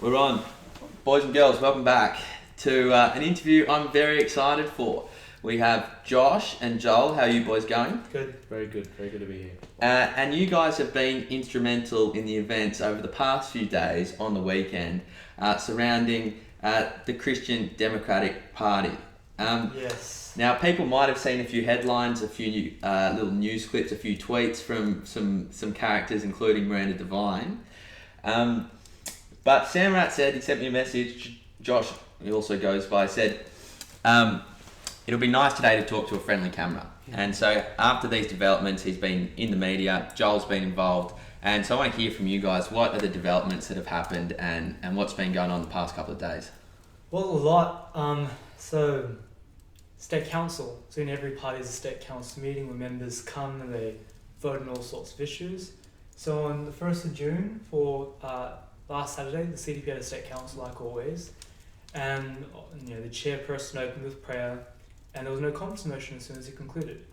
We're on. Boys and girls, welcome back to an interview I'm very excited for. We have Josh and Joel. How are you boys going? Good. Very good. Very good to be here. And you guys have been instrumental in the events over the past few days on the weekend surrounding the Christian Democratic Party. Yes. Now, people might have seen a few headlines, a few little news clips, a few tweets from some characters, including Miranda Devine. But Samraat said, he sent me a message, Josh, he also goes by, said, it'll be nice today to talk to a friendly camera. And so after these developments, he's been in the media, Joel's been involved, and so I want to hear from you guys, what are the developments that have happened and what's been going on the past couple of days? Well, a lot. So, State Council. So in every party is a State Council meeting where members come and they vote on all sorts of issues. So on the 1st of June, for last Saturday, the CDP had a State Council like always. And the chairperson opened with prayer, and there was no conference motion as soon as he concluded.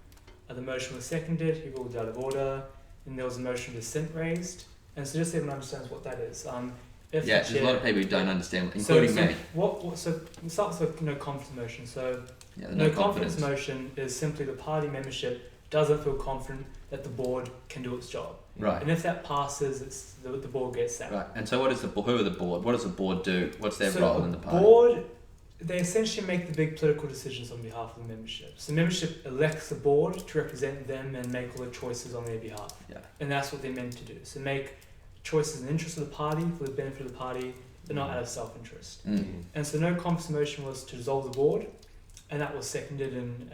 The motion was seconded, he ruled out of order, and there was a motion of dissent raised. And so just so everyone understands what that is. There's a lot of people who don't understand, including me. So we start with no confidence motion. So no confidence motion is simply the party membership doesn't feel confident that the board can do its job. Right. And if that passes, the board gets that. Right. And so who are the board? What does the board do? What's their role in the party? Board, they essentially make the big political decisions on behalf of the membership. So membership elects the board to represent them and make all the choices on their behalf. Yeah. And that's what they're meant to do. So make choices in the interest of the party, for the benefit of the party, but not out of self-interest. Mm. And so no confidence motion was to dissolve the board, and that was seconded, and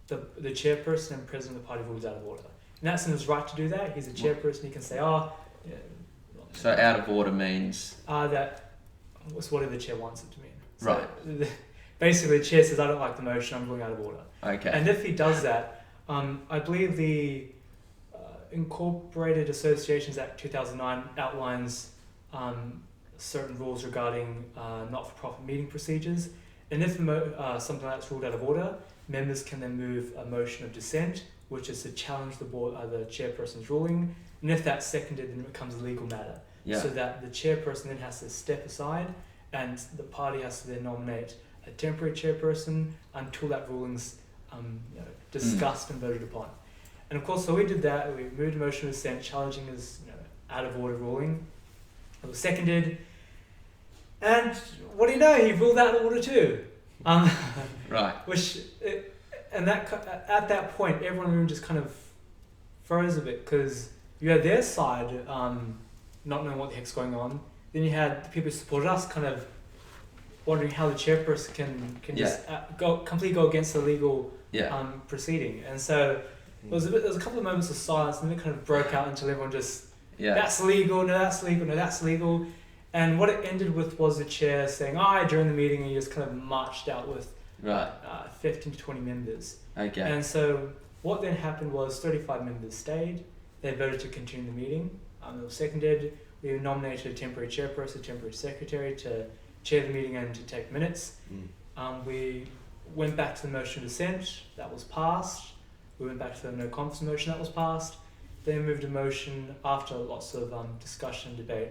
the chairperson and president of the party ruled out of order. And that's in his right to do that. He's a chairperson, he can say, So out of order means? That was whatever the chair wants it to mean. So right. Basically, the chair says, I don't like the motion, I'm ruling out of order. Okay. And if he does that, I believe the Incorporated Associations Act 2009 outlines certain rules regarding not-for-profit meeting procedures. And if something like that's ruled out of order, members can then move a motion of dissent, which is to challenge the chairperson's ruling. And if that's seconded, then it becomes a legal matter. Yeah. So that the chairperson then has to step aside, and the party has to then nominate a temporary chairperson until that ruling's discussed and voted upon. And of course, so we did that. We moved a motion of dissent, challenging his out of order ruling. It was seconded, and what do you know? He ruled out of order too. Right. At that point, everyone in the room just kind of froze a bit, because you had their side not knowing what the heck's going on. Then you had the people who supported us kind of wondering how the chairperson can just completely go against the legal proceeding. And so there was a couple of moments of silence, and then it kind of broke out until everyone just that's legal, no that's legal, no that's legal. And what it ended with was the chair saying aye during the meeting, and he just kind of marched out with 15 to 20 members. Okay. And so what then happened was 35 members stayed. They voted to continue the meeting. It was seconded. We nominated a temporary chairperson, a temporary secretary to chair the meeting and to take minutes. We went back to the motion of dissent. That was passed. We went back to the no confidence motion. That was passed. Then moved a motion after lots of discussion and debate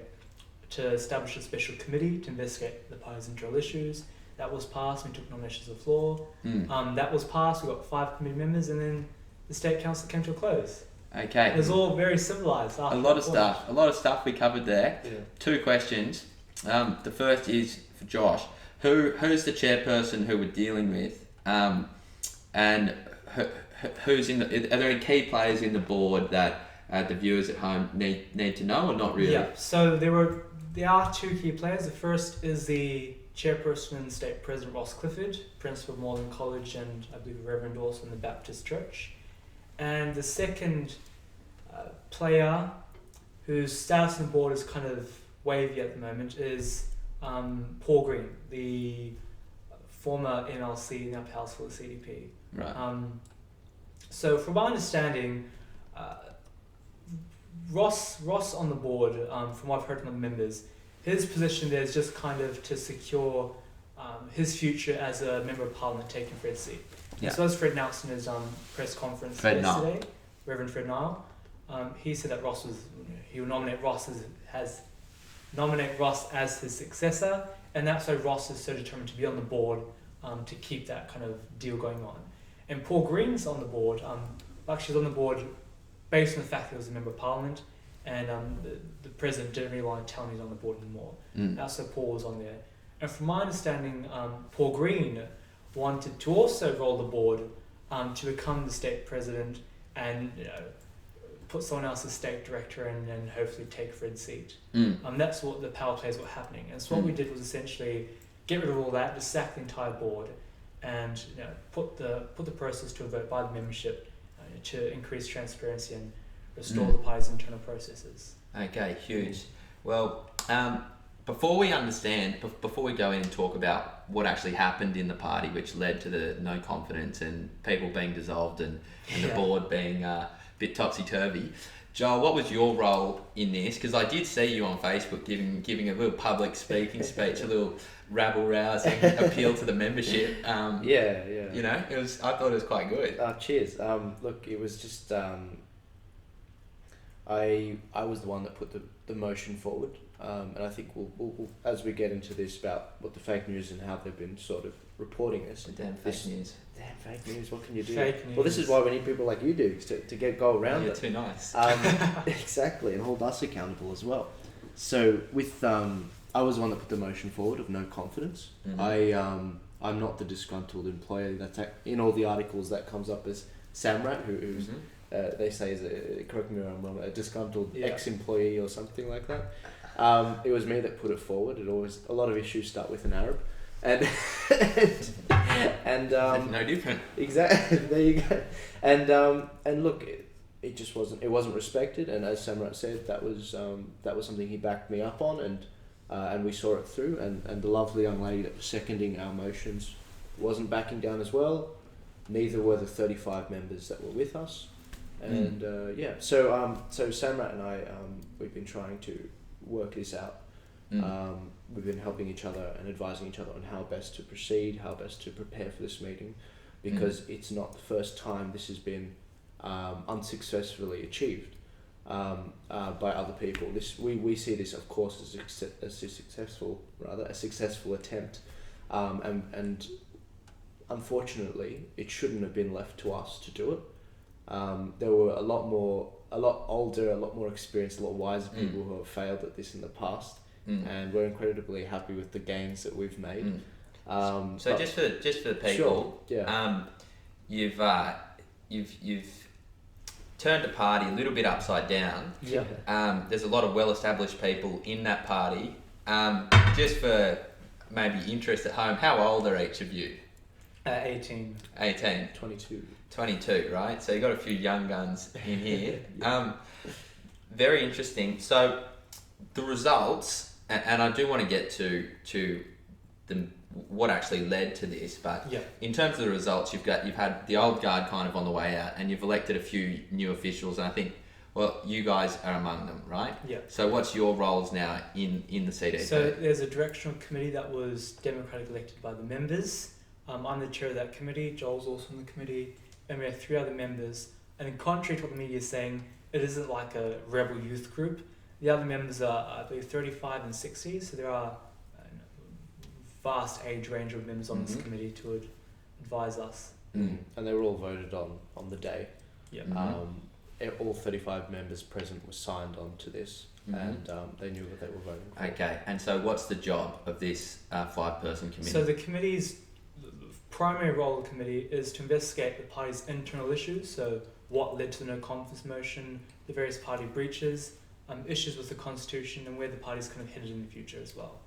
to establish a special committee to investigate the party's internal issues. That was passed. We took nominations to the floor. That was passed. We got 5 committee members, and then the State Council came to a close. Okay. It was all very civilised. A lot of stuff we covered there. Yeah. 2 questions. The first is for Josh. Who's the chairperson who we're dealing with? And who's in the? Are there any key players in the board that the viewers at home need to know, or not really? Yeah. So there are 2 key players. The first is the chairperson and state president Ross Clifford, principal of Moreland College, and I believe a reverend also in the Baptist Church. And the second player, whose status on the board is kind of wavy at the moment, is Paul Green, the former MLC, now House for the CDP. Right. So from my understanding, Ross on the board, from what I've heard from the members, his position there is just kind of to secure his future as a member of parliament taking Fred's seat. Yeah. So as Fred announced in his press conference yesterday, Reverend Fred Nile, he said that he will nominate Ross as nominate Ross as his successor, and that's why Ross is so determined to be on the board to keep that kind of deal going on. And Paul Green's on the board. Actually, he's on the board based on the fact that he was a member of Parliament, and the president didn't really want to tell him he's on the board anymore. That's why Paul was on there. And from my understanding, Paul Green wanted to also roll the board to become the state president and put someone else as state director and hopefully take Fred's seat. That's what the power plays were happening. And so what we did was essentially get rid of all that, just sack the entire board, and put the process to a vote by the membership to increase transparency and restore the party's internal processes. Okay, huge. Well, before we go in and talk about what actually happened in the party, which led to the no confidence and people being dissolved and the board being a bit topsy-turvy, Joel, what was your role in this? Because I did see you on Facebook giving a little public speaking speech, a little rabble-rousing appeal to the membership. I thought it was quite good. Cheers. Look, it was just I was the one that put the motion forward, and I think we'll as we get into this about what the fake news and how they've been sort of reporting this. Damn fake news. Damn fake news. What can you do? Fake news. Well, this is why we need people like you do to go around it. You're too nice. Exactly, and hold us accountable as well. So with I was the one that put the motion forward of no confidence. I'm not the disgruntled employee that's in all the articles that comes up as Samraat, who's they say is correct me if I'm wrong, a disgruntled ex-employee or something like that. It was me that put it forward. A lot of issues start with an Arab, and no different. Exactly. There you go. And look, it just wasn't respected. And as Samraat said, that was something he backed me up on, and we saw it through. And the lovely young lady that was seconding our motions wasn't backing down as well. Neither were the 35 members that were with us. And so Samraat and I, we've been trying to work this out. We've been helping each other and advising each other on how best to proceed, how best to prepare for this meeting, because it's not the first time this has been unsuccessfully achieved by other people. We see this, of course, as a successful attempt, and unfortunately, it shouldn't have been left to us to do it. There were a lot older, a lot more experienced, a lot wiser people who have failed at this in the past, and we're incredibly happy with the gains that we've made. So just for the people, you've turned the party a little bit upside down. There's a lot of well-established people in that party. Just for maybe interest at home, how old are each of you? 18. 18. 22, right? So you got a few young guns in here. Very interesting. So the results, and I do want to get to what actually led to this, but in terms of the results, you've had the old guard kind of on the way out, and you've elected a few new officials, and I think, well, you guys are among them, right? Yeah. So what's your roles now in the CDP? So there's a directional committee that was democratically elected by the members. I'm the chair of that committee. Joel's also on the committee. And we have 3 other members. And in contrary to what the media is saying, it isn't like a rebel youth group. The other members are, I believe, 35 and 60. So there are a vast age range of members on this committee to advise us. And they were all voted on the day. All 35 members present were signed on to this, and they knew what they were voting for. Okay, and so what's the job of this 5-person committee? So the committee's primary role of the committee is to investigate the party's internal issues, so what led to the no confidence motion, the various party breaches, issues with the constitution, and where the party's kind of headed in the future as well.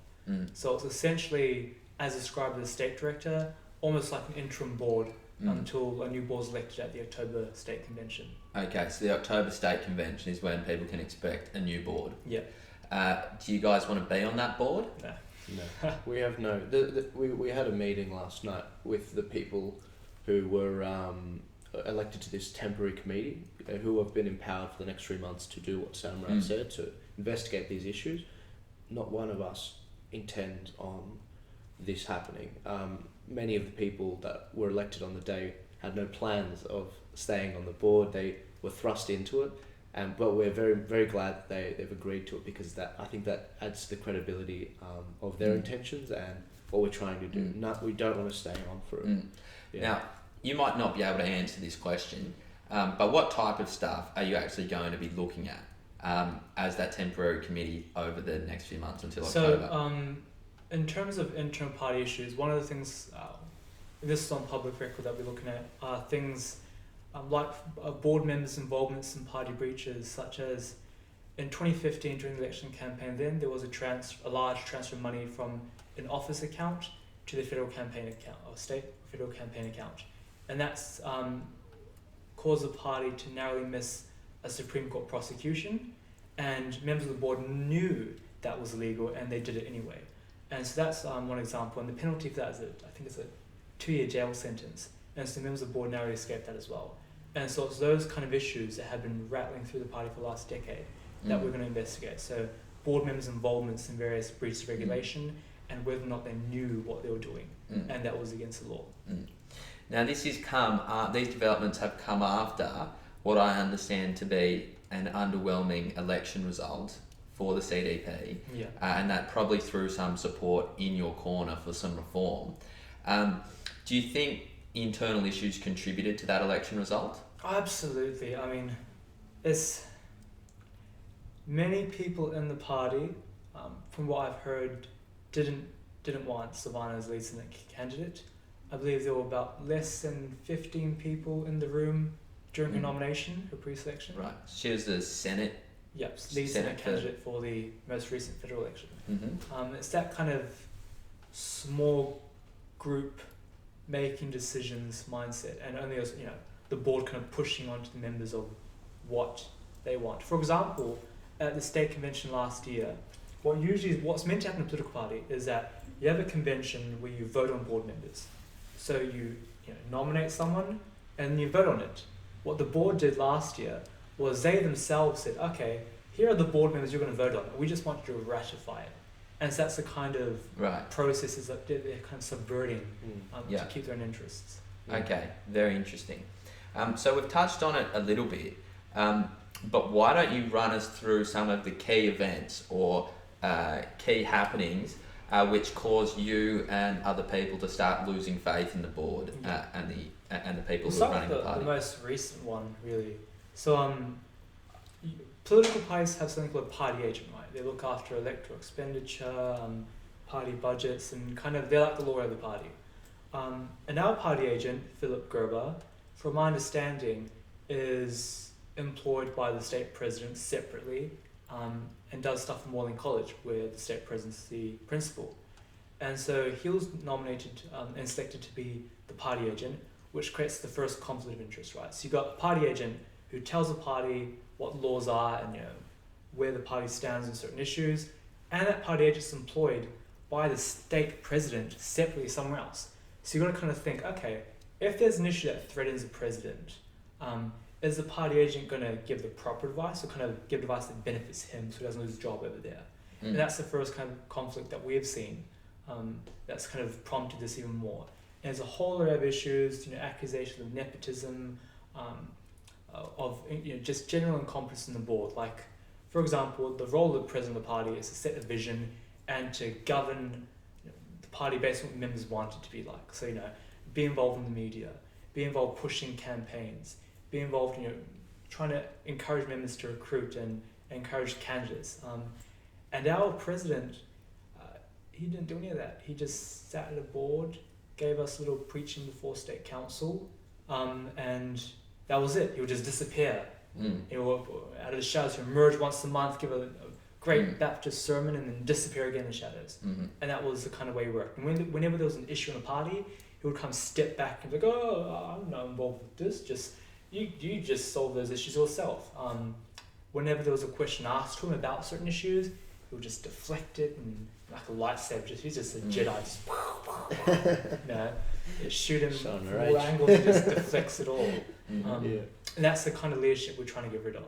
So it's essentially, as described by the state director, almost like an interim board until a new board is elected at the October State Convention. Okay, so the October State Convention is when people can expect a new board. Yeah. Do you guys want to be on that board? No. No, we have no. We had a meeting last night with the people who were elected to this temporary committee, who have been empowered for the next 3 months to do what Samraat said, to investigate these issues. Not one of us intend on this happening. Many of the people that were elected on the day had no plans of staying on the board. They were thrust into it, But we're very, very glad they've agreed to it, because I think that adds to the credibility of their intentions and what we're trying to do. We don't want to stay on for it. Yeah. Now, you might not be able to answer this question, but what type of stuff are you actually going to be looking at as that temporary committee over the next few months until October? So, in terms of internal party issues, one of the things, this is on public record that we're looking at, are things like board members' involvements in party breaches, such as in 2015 during the election campaign. Then there was a large transfer of money from an office account to the federal campaign account, or state federal campaign account, and that's caused the party to narrowly miss a Supreme Court prosecution, and members of the board knew that was illegal and they did it anyway. And so that's one example, and the penalty for that is I think it's a 2-year jail sentence, and so members of the board narrowly escaped that as well. And so it's those kind of issues that have been rattling through the party for the last decade that we're going to investigate. So board members' involvements in various breaches of regulation, and whether or not they knew what they were doing, and that was against the law. Now these developments have come after what I understand to be an underwhelming election result for the CDP, and that probably threw some support in your corner for some reform. Do you think internal issues contributed to that election result? Absolutely. I mean, it's many people in the party, from what I've heard, didn't want Savannah as lead Senate candidate. I believe there were about less than 15 people in the room during her nomination, her pre-selection. Right. She was the Senate. Yep, lead Senate candidate for the most recent federal election. It's that kind of small group making decisions mindset, and only as the board kind of pushing onto the members of what they want. For example, at the state convention last year, what's meant to happen in a political party is that you have a convention where you vote on board members. So you nominate someone and you vote on it. What the board did last year was they themselves said, okay, here are the board members you're going to vote on. We just want you to ratify it. And so that's the kind of processes that they're kind of subverting to keep their own interests. Okay, very interesting. So we've touched on it a little bit, but why don't you run us through some of the key events or key happenings which caused you and other people to start losing faith in the board and the people who are running the party? The most recent one, really. So political parties have something called a party agent, right? They look after electoral expenditure, party budgets, and they're like the lawyer of the party. And our party agent, Philip Gerber, from my understanding, is employed by the state president separately, and does stuff in Walling College, where the state president's the principal. And so he was nominated and selected to be the party agent, which creates the first conflict of interest, right? So you've got a party agent who tells the party what laws are and where the party stands on certain issues, and that party agent is employed by the state president separately somewhere else. So you've got to kind of think, okay, if there's an issue that threatens the president, is the party agent going to give the proper advice, or kind of give advice that benefits him so he doesn't lose his job over there? And that's the first kind of conflict that we've seen that's kind of prompted this even more. And there's a whole array of issues, accusations of nepotism, of just general incompetence in the board. Like, for example, the role of the president of the party is to set a vision and to govern the party based on what members want it to be like. So, be involved in the media, be involved pushing campaigns, be involved in trying to encourage members to recruit and encourage candidates. And our president, he didn't do any of that. He just sat at a board, gave us a little preaching before state council, and that was it. He would just disappear. He would, out of the shadows, he'd emerge once a month, give a great Baptist sermon, and then disappear again in the shadows. And that was the kind of way he worked. And whenever there was an issue in a party, he would come step back and be like, oh, I'm not involved with this, just you just solve those issues yourself. Whenever there was a question asked to him about certain issues, he would just deflect it, and like a lightsaber, he's just a Jedi, just shoot him from all angles and just deflects it all. And that's the kind of leadership we're trying to get rid of,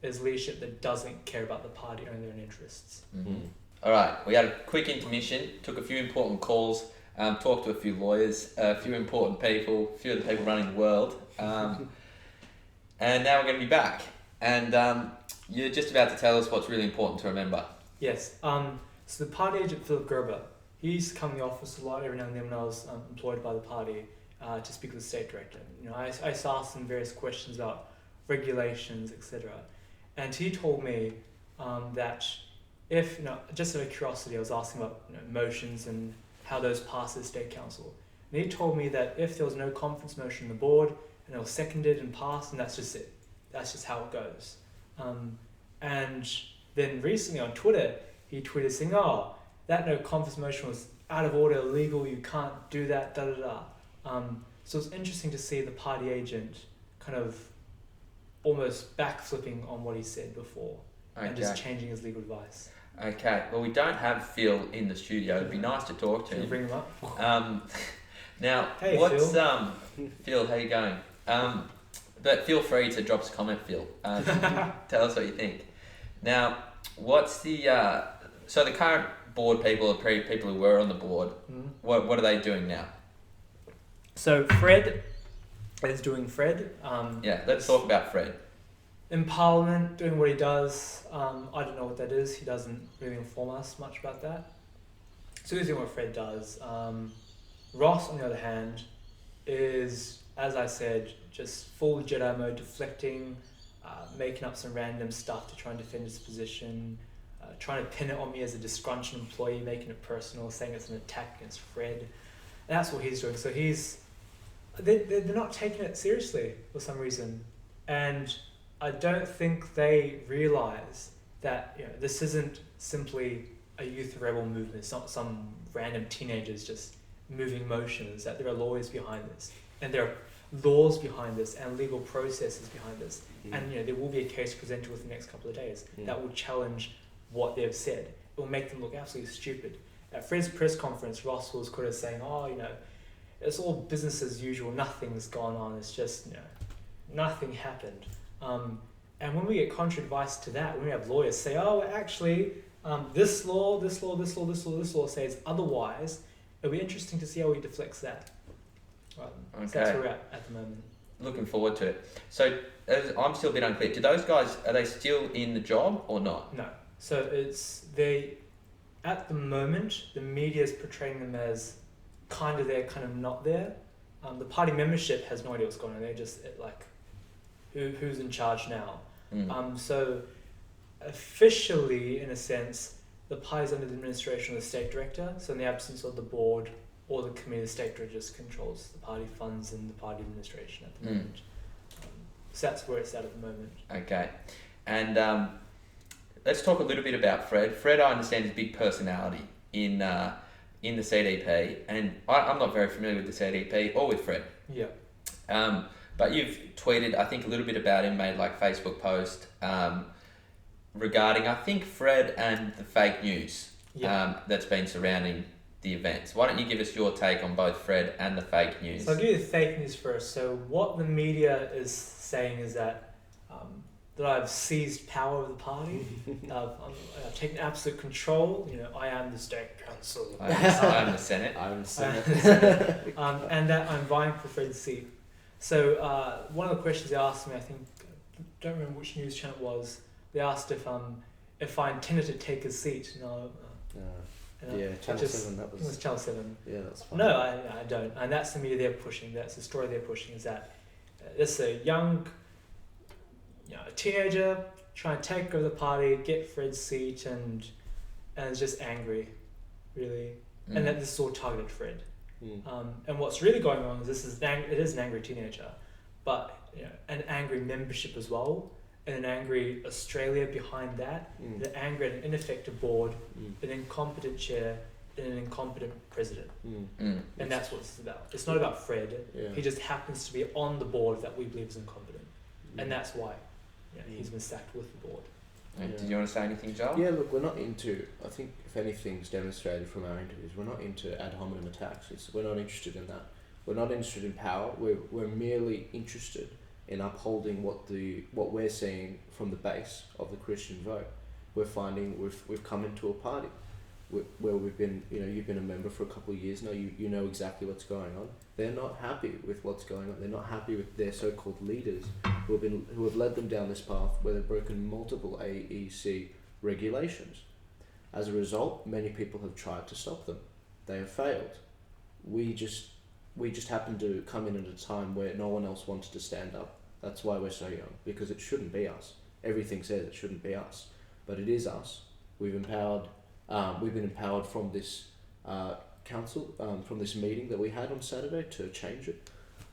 is leadership that doesn't care about the party or their own interests. All right, we had a quick intermission, took a few important calls, talked to a few lawyers, a few important people, a few of the people running the world, and now we're going to be back. And you're just about to tell us what's really important to remember. Yes. So the party agent, Philip Gerber, he used to come in the office a lot every now and then when I was employed by the party to speak with the state director. I used to ask him various questions about regulations, etc. And he told me that if, just out of curiosity, I was asking about motions and how those pass the state council. And he told me that if there was no conference motion on the board and it was seconded and passed, and that's just it. That's just how it goes. And then recently on Twitter, he tweeted saying, that no conference motion was out of order, illegal, you can't do that, so it's interesting to see the party agent kind of almost backflipping on what he said before and just changing his legal advice. Okay, well, we don't have Phil in the studio. It'd be nice to talk to Can him. you bring him up? Now, hey, what's Phil. Phil? How you going? But feel free to drop us a comment, Phil. Tell us what you think. Now, what's the so the current board people, the people who were on the board, what are they doing now? So Fred is doing Fred. Let's talk about Fred. In Parliament, doing what he does. I don't know what that is. He doesn't really inform us much about that. So he's doing what Fred does. Ross, on the other hand, is, as I said, just full Jedi mode, deflecting, making up some random stuff to try and defend his position, trying to pin it on me as a disgruntled employee, making it personal, saying it's an attack against Fred. And that's what he's doing. So they're not taking it seriously for some reason. And I don't think they realise that this isn't simply a youth rebel movement. It's not some random teenagers just moving motions, that there are lawyers behind this. And there are laws behind this and legal processes behind this. And there will be a case presented within the next couple of days that will challenge what they've said. It will make them look absolutely stupid. At Fred's press conference, Ross was quoted as saying, it's all business as usual, nothing's gone on, it's just, nothing happened. And when we get contra advice to that, when we have lawyers say, actually, this law says otherwise, it'll be interesting to see how he deflects that. Right. Okay. So that's where we're at the moment. Looking forward to it. So I'm still a bit unclear. Do those guys, are they still in the job or not? No. So at the moment, the media is portraying them as kind of there, kind of not there. The party membership has no idea what's going on. They're just who's in charge now. So officially, in a sense, the party is under the administration of the state director. So in the absence of the board or the committee, the state director just controls the party funds and the party administration at the moment. So that's where it's at the moment. Okay. And let's talk a little bit about Fred. Fred, I understand, is a big personality in the CDP, and I'm not very familiar with the CDP or with Fred. Yeah. But you've tweeted, I think, a little bit about him, made like Facebook post regarding, I think, Fred and the fake news that's been surrounding the events. Why don't you give us your take on both Fred and the fake news? So I'll give you the fake news first. So what the media is saying is that I've seized power of the party. I've taken absolute control. I am the state council. I am the Senate. I'm the Senate. And that I'm vying for Fred's seat. So one of the questions they asked me, I don't remember which news channel it was. They asked if I intended to take his seat. No. Channel 7. That was. It was Channel 7. Yeah, that's fine. No, I don't. And that's the media they're pushing. That's the story they're pushing. Is that this is a young, teenager trying to take over the party, get Fred's seat, and is just angry, really, and that this is all targeted Fred. And what's really going on is it is an angry teenager, but an angry membership as well, and an angry Australia behind that, an angry and ineffective board, an incompetent chair, and an incompetent president. And that's what it's about. It's not about Fred. Yeah. He just happens to be on the board that we believe is incompetent, and that's why he's been sacked with the board. Did you want to say anything, Joel? Yeah, look, we're not into, I think if anything's demonstrated from our interviews, we're not into ad hominem attacks. We're not interested in that. We're not interested in power. We're merely interested in upholding what we're seeing from the base of the Christian vote. We're finding we've come into a party where we've been, you've been a member for a couple of years now. You know exactly what's going on. They're not happy with what's going on. They're not happy with their so-called leaders who have led them down this path where they've broken multiple AEC regulations. As a result, many people have tried to stop them. They have failed. We just happen to come in at a time where no one else wanted to stand up. That's why we're so young, because it shouldn't be us. Everything says it shouldn't be us, but it is us. We've been empowered from this council, from this meeting that we had on Saturday to change it,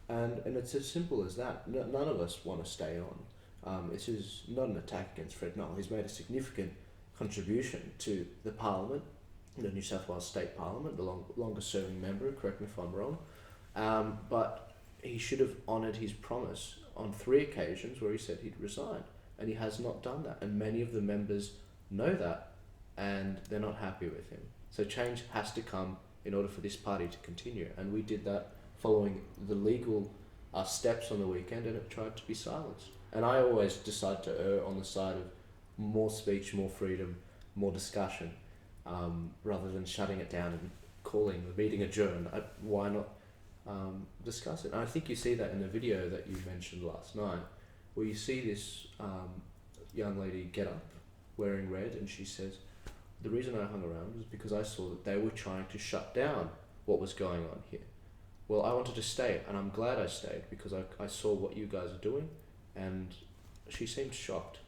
and it's as simple as that. None of us want to stay on. This is not an attack against Fred Null. He's made a significant contribution to the Parliament, the New South Wales State Parliament, the longest serving member, correct me if I'm wrong, but he should have honoured his promise on 3 occasions where he said he'd resign, and he has not done that, and many of the members know that, and they're not happy with him. So change has to come in order for this party to continue, and we did that following the legal steps on the weekend, and it tried to be silenced. And I always decide to err on the side of more speech, more freedom, more discussion, rather than shutting it down and calling the meeting adjourned. Why not discuss it? And I think you see that in the video that you mentioned last night, where you see this young lady get up wearing red, and she says, the reason I hung around was because I saw that they were trying to shut down what was going on here. Well, I wanted to stay, and I'm glad I stayed because I saw what you guys are doing, and she seemed shocked.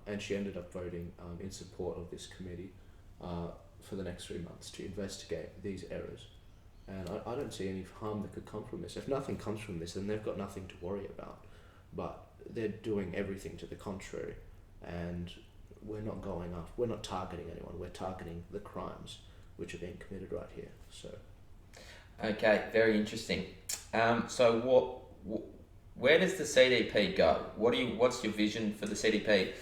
And she ended up voting in support of this committee for the next 3 months to investigate these errors. And I don't see any harm that could come from this. If nothing comes from this, then they've got nothing to worry about. But they're doing everything to the contrary, and we're not going after, we're not targeting anyone, we're targeting the crimes which are being committed right here. So, okay, very interesting. So where does the CDP go? What's your vision for the CDP?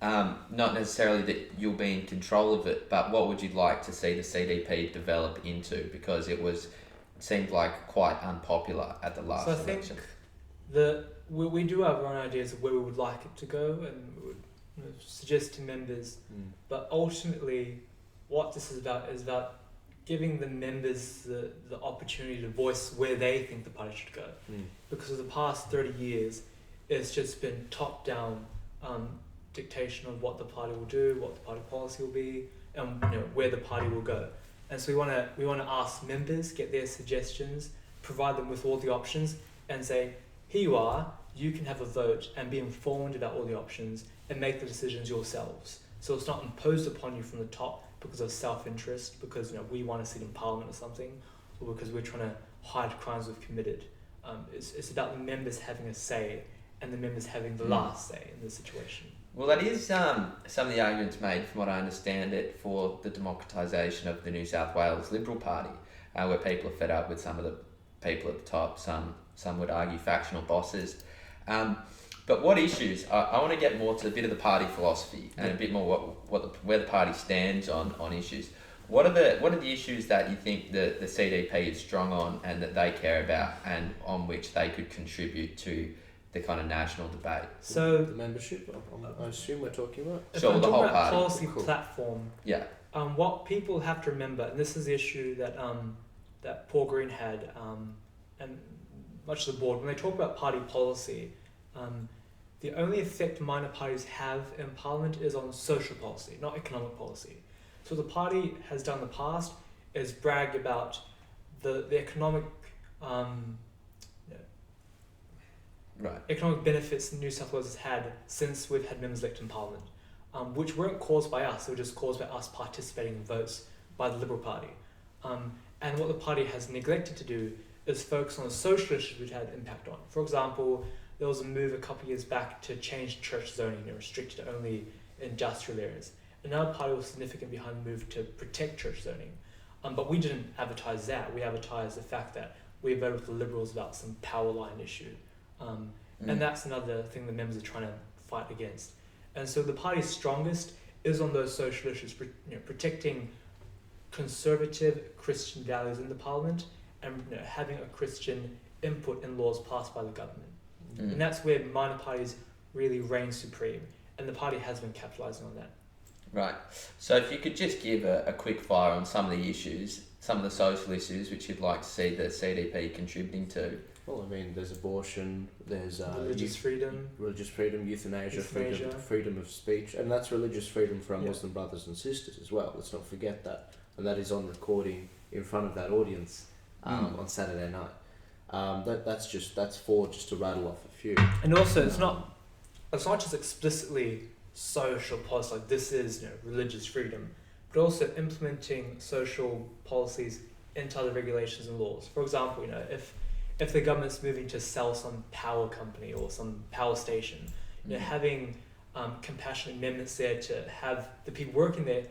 Not necessarily that you'll be in control of it, but what would you like to see the CDP develop into? Because it seemed like quite unpopular at the last election. So I think we do have our own ideas of where we would like it to go, and we would suggest to members. But ultimately, what this is about giving the members the opportunity to voice where they think the party should go. Because for the past 30 years, it's just been top-down dictation of what the party will do, what the party policy will be, and where the party will go. And so we want to ask members, get their suggestions, provide them with all the options, and say, here you are, you can have a vote and be informed about all the options and make the decisions yourselves. So it's not imposed upon you from the top because of self-interest, because we want to sit in Parliament or something, or because we're trying to hide crimes we've committed. It's about the members having a say and the members having the last say in the situation. Well, that is some of the arguments made, from what I understand it, for the democratisation of the New South Wales Liberal Party, where people are fed up with some of the people at the top, some would argue factional bosses. But what issues? I want to get more to a bit of the party philosophy and a bit more where the party stands on issues. What are the issues that you think the CDP is strong on and that they care about, and on which they could contribute to the kind of national debate? So the membership, I assume we're talking about. If sure, I'm the talking whole about party. policy Cool. platform, Yeah. What people have to remember, and this is the issue that that Paul Green had, and much of the board, when they talk about party policy, the only effect minor parties have in Parliament is on social policy, not economic policy. So what the party has done in the past is brag about the economic economic benefits New South Wales has had since we've had members elected in Parliament, which weren't caused by us, they were just caused by us participating in votes by the Liberal Party. And what the party has neglected to do is focus on the social issues we've had impact on. For example, there was a move a couple of years back to change church zoning and restrict it to only industrial areas. And now the party was significant behind the move to protect church zoning. But we didn't advertise that. We advertised the fact that we voted with the Liberals about some power line issue. And that's another thing the members are trying to fight against. And so the party's strongest is on those social issues, protecting conservative Christian values in the Parliament and having a Christian input in laws passed by the government. And that's where minor parties really reign supreme, and the party has been capitalising on that. Right. So if you could just give a quick fire on some of the issues, some of the social issues which you'd like to see the CDP contributing to. Well, I mean, there's abortion, there's religious freedom, euthanasia, freedom of speech, and that's religious freedom for our Muslim brothers and sisters as well. Let's not forget that, and that is on recording in front of that audience on Saturday night. That's just to rattle off a few. And also, it's not just explicitly social policy, like this is religious freedom, but also implementing social policies into other regulations and laws. For example, if the government's moving to sell some power company or some power station, having compassionate amendments there to have the people working there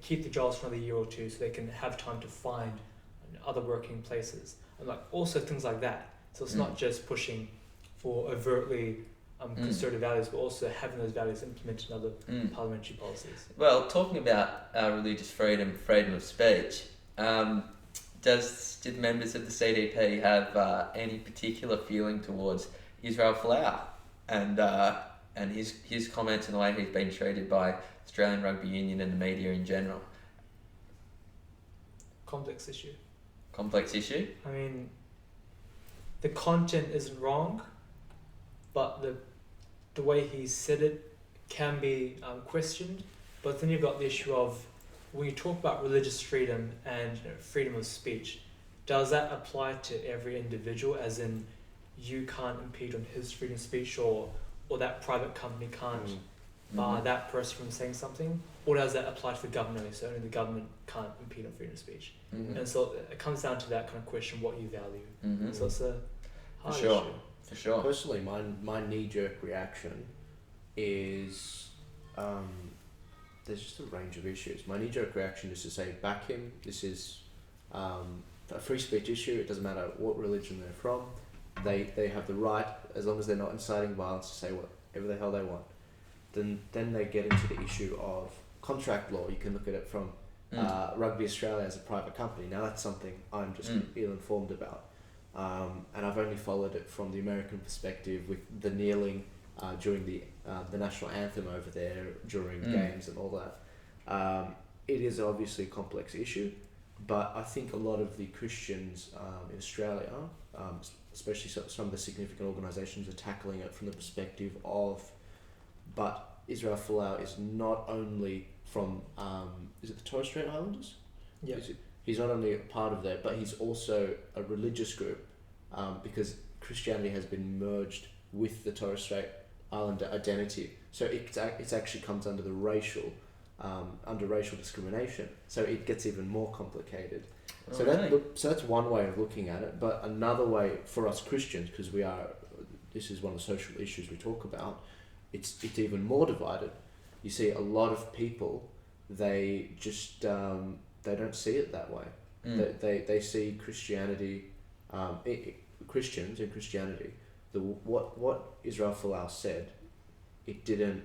keep the jobs for another year or two so they can have time to find other working places, and also things like that. So it's not just pushing for overtly conservative values, but also having those values implemented in other parliamentary policies. Well, talking about religious freedom of speech, did members of the CDP have any particular feeling towards Israel Folau and his comments and the way he's been treated by Australian Rugby Union and the media in general? Complex issue. I mean, the content isn't wrong, but the way he said it can be questioned. But then you've got the issue of, when you talk about religious freedom and freedom of speech, does that apply to every individual, as in you can't impede on his freedom of speech, or that private company can't bar that person from saying something? Or does that apply to the government only, so only the government can't impede on freedom of speech? And so it comes down to that kind of question, what you value. So it's a hard issue. For sure. Personally, my knee-jerk reaction is there's just a range of issues. My knee-jerk reaction is to say, back him. This is a free speech issue. It doesn't matter what religion they're from. They have the right, as long as they're not inciting violence, to say whatever the hell they want. Then they get into the issue of contract law. You can look at it from Rugby Australia as a private company. Now that's something I'm just ill-informed about. And I've only followed it from the American perspective, with the kneeling during the national anthem over there during games and all that. It is obviously a complex issue, but I think a lot of the Christians in Australia, especially some of the significant organisations, are tackling it from the perspective of, but Israel Folau is not only from, is it the Torres Strait Islanders? Yeah. He's not only a part of that, but he's also a religious group, because Christianity has been merged with the Torres Strait Islander identity. So it actually comes under the racial discrimination. So it gets even more complicated. So that's one way of looking at it. But another way for us Christians, because this is one of the social issues we talk about, it's even more divided. You see a lot of people, they just they don't see it that way. They see Christianity, Christians and Christianity. What Israel Folau said, it didn't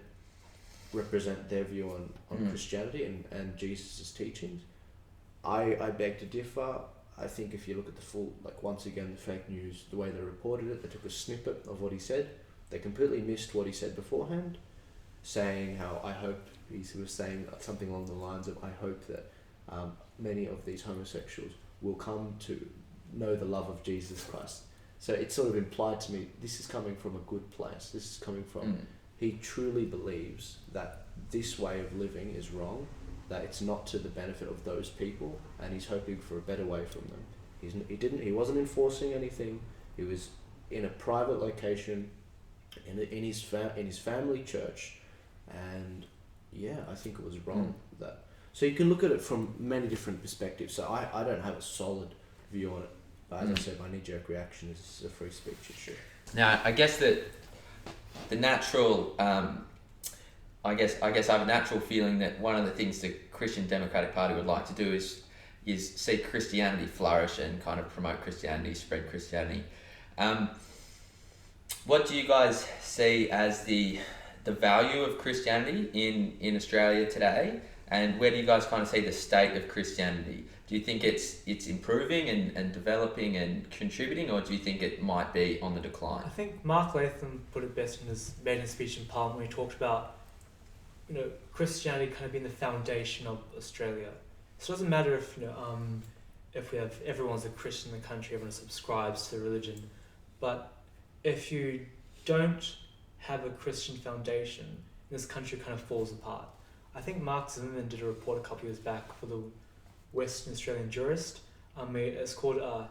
represent their view on Christianity and Jesus' teachings. I beg to differ. I think if you look at the full, once again, the fake news, the way they reported it, they took a snippet of what he said. They completely missed what he said beforehand, saying how he was saying something along the lines of, I hope that many of these homosexuals will come to know the love of Jesus Christ. So it sort of implied to me, this is coming from a good place. This is coming from, he truly believes that this way of living is wrong, that it's not to the benefit of those people, and he's hoping for a better way from them. He wasn't enforcing anything. He was in a private location, in his family church, and I think it was wrong that. So you can look at it from many different perspectives. So I don't have a solid view on it. But as I said, my knee-jerk reaction is a free speech issue. Now, I guess that the natural, I guess I have a natural feeling that one of the things the Christian Democratic Party would like to do is see Christianity flourish and kind of promote Christianity, spread Christianity. What do you guys see as the value of Christianity in Australia today? And where do you guys kind of see the state of Christianity? Do you think it's improving and developing and contributing, or do you think it might be on the decline? I think Mark Latham put it best in his maiden speech in Parliament, when he talked about Christianity kind of being the foundation of Australia. So it doesn't matter if we have everyone's a Christian in the country, everyone subscribes to the religion, but if you don't have a Christian foundation, this country kind of falls apart. I think Mark Zimmerman did a report a couple years back for the Western Australian Jurist. It's called, I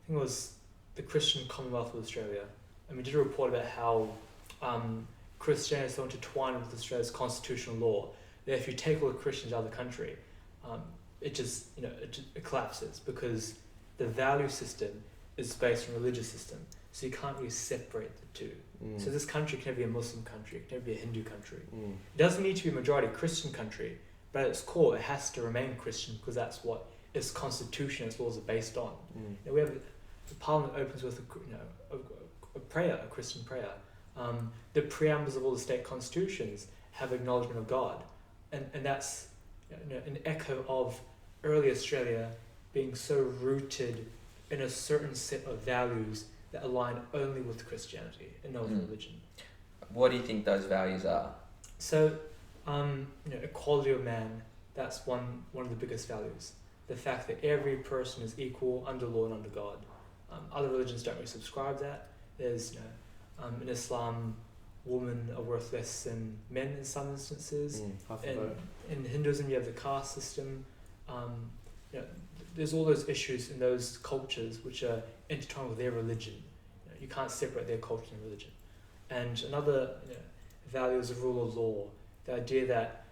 think it was the Christian Commonwealth of Australia. He did a report about how Christianity is so intertwined with Australia's constitutional law that if you take all the Christians out of the country, it just it collapses, because the value system is based on a religious system. So you can't really separate the two. So this country can never be a Muslim country, it can never be a Hindu country. It doesn't need to be a majority Christian country, but at its core it has to remain Christian, because that's what its constitution, its laws are based on. We have the Parliament opens with a prayer, a Christian prayer. The preambles of all the state constitutions have acknowledgement of God, and that's an echo of early Australia being so rooted in a certain set of values that align only with Christianity and no other religion. What do you think those values are? So, equality of man, that's one of the biggest values. The fact that every person is equal under law and under God. Other religions don't really subscribe to that. There's, in Islam, women are worth less than men in some instances. In Hinduism, you have the caste system. There's all those issues in those cultures which are intertwined with their religion. You can't separate their culture and religion. And another value is the rule of law. The idea that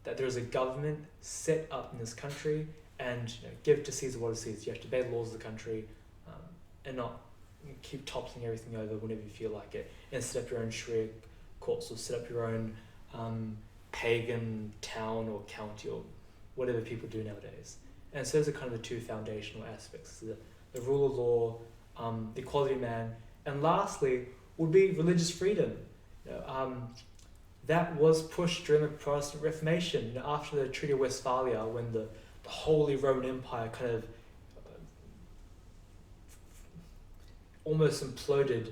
that there is a government set up in this country, and give to Caesar what is Caesar. You have to obey the laws of the country, and not keep toppling everything over whenever you feel like it, and set up your own Sharia courts, or set up your own pagan town or county, or whatever people do nowadays. And so those are kind of the two foundational aspects: the rule of law, the equality of man, and lastly would be religious freedom. That was pushed during the Protestant Reformation. After the Treaty of Westphalia, when the Holy Roman Empire kind of almost imploded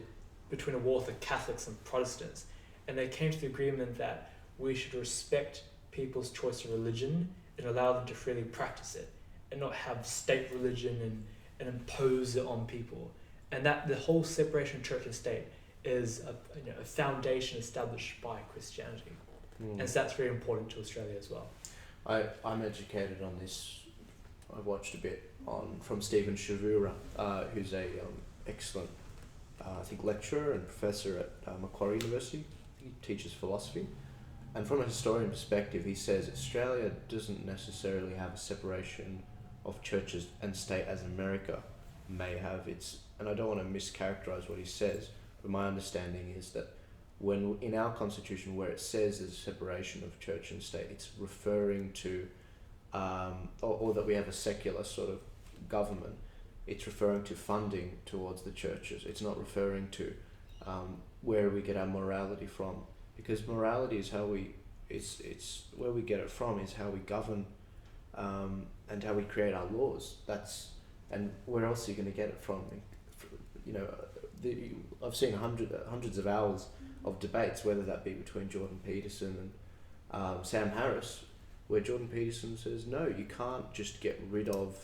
between a war with the Catholics and Protestants, and they came to the agreement that we should respect people's choice of religion and allow them to freely practice it, and not have state religion and impose it on people. And that the whole separation of church and state is a foundation established by Christianity. And so that's very important to Australia as well. I'm educated on this. I watched a bit from Stephen Shavura, who's a excellent I think lecturer and professor at Macquarie University. He teaches philosophy. And from a historian perspective, he says Australia doesn't necessarily have a separation of churches and state as America may have. And I don't want to mischaracterize what he says, but my understanding is that when in our constitution where it says there's a separation of church and state, it's referring to, or that we have a secular sort of government, it's referring to funding towards the churches. It's not referring to where we get our morality from, because morality is how it's where we get it from, is how we govern and how we create our laws. And where else are you going to get it from? I've seen hundreds of hours of debates, whether that be between Jordan Peterson and Sam Harris, where Jordan Peterson says, no, you can't just get rid of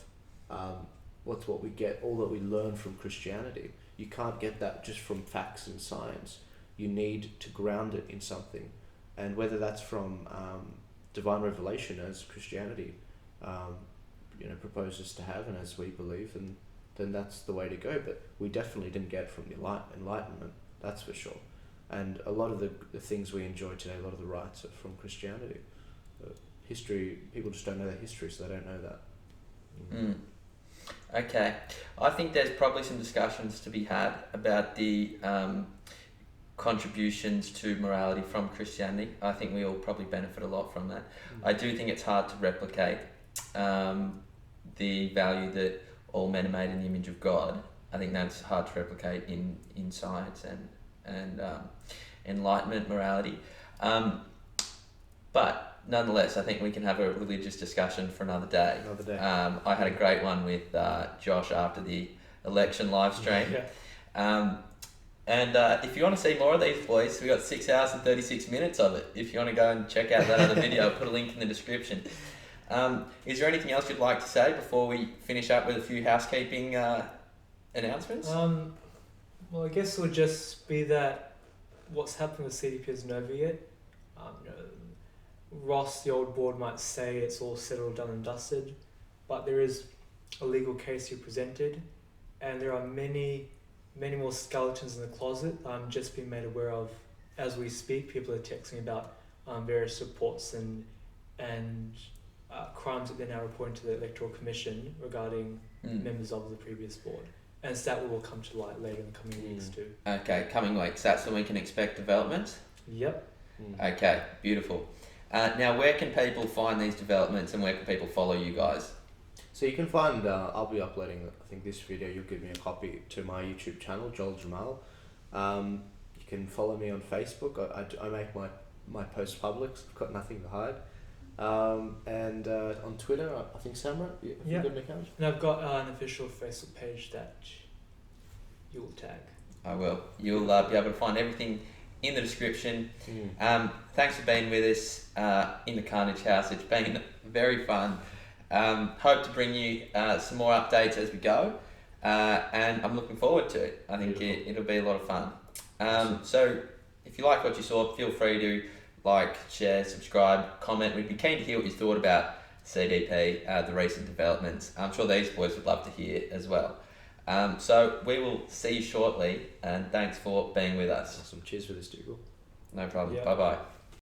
what we get, all that we learn from Christianity. You can't get that just from facts and science. You need to ground it in something. And whether that's from divine revelation, as Christianity proposes to have, and as we believe, and then that's the way to go. But we definitely didn't get it from the Enlightenment, that's for sure. And a lot of the things we enjoy today, a lot of the rights are from Christianity. History, people just don't know their history, so they don't know that. Okay. I think there's probably some discussions to be had about the contributions to morality from Christianity. I think we all probably benefit a lot from that. I do think it's hard to replicate the value that all men are made in the image of God. I think that's hard to replicate in science and enlightenment morality. But nonetheless, I think we can have a religious discussion for another day. I had a great one with Josh after the election live stream. Yeah. And if you want to see more of these boys, we got 6 hours and 36 minutes of it. If you want to go and check out that other video, I'll put a link in the description. Is there anything else you'd like to say before we finish up with a few housekeeping announcements? Well, I guess it'll just be that what's happened with CDP isn't over yet. You know, Ross, the old board, might say it's all settled, done and dusted, but there is a legal case you presented, and there are many more skeletons in the closet I'm just being made aware of as we speak. People are texting about various reports and crimes that they're now reporting to the Electoral Commission regarding members of the previous board. And so that will come to light later in the coming weeks too. Okay, coming weeks. That's when we can expect developments? Yep. Okay, beautiful. Now, where can people find these developments and where can people follow you guys? So you can find, I'll be uploading, I think this video, you'll give me a copy to my YouTube channel, Joel Jammal. You can follow me on Facebook. I make my posts public, so I've got nothing to hide. And on Twitter, I think Samraat, have you got an account? And I've got an official Facebook page that you'll tag. I will. You'll be able to find everything in the description. Thanks for being with us in the Carnage House. It's been very fun. Hope to bring you some more updates as we go, and I'm looking forward to it. I think it'll be a lot of fun. So if you like what you saw, feel free to like, share, subscribe, comment. We'd be keen to hear what you thought about CDP, the recent developments. I'm sure these boys would love to hear as well. So we will see you shortly, and thanks for being with us. Awesome. Cheers for this, Dougal. No problem. Yeah. Bye-bye.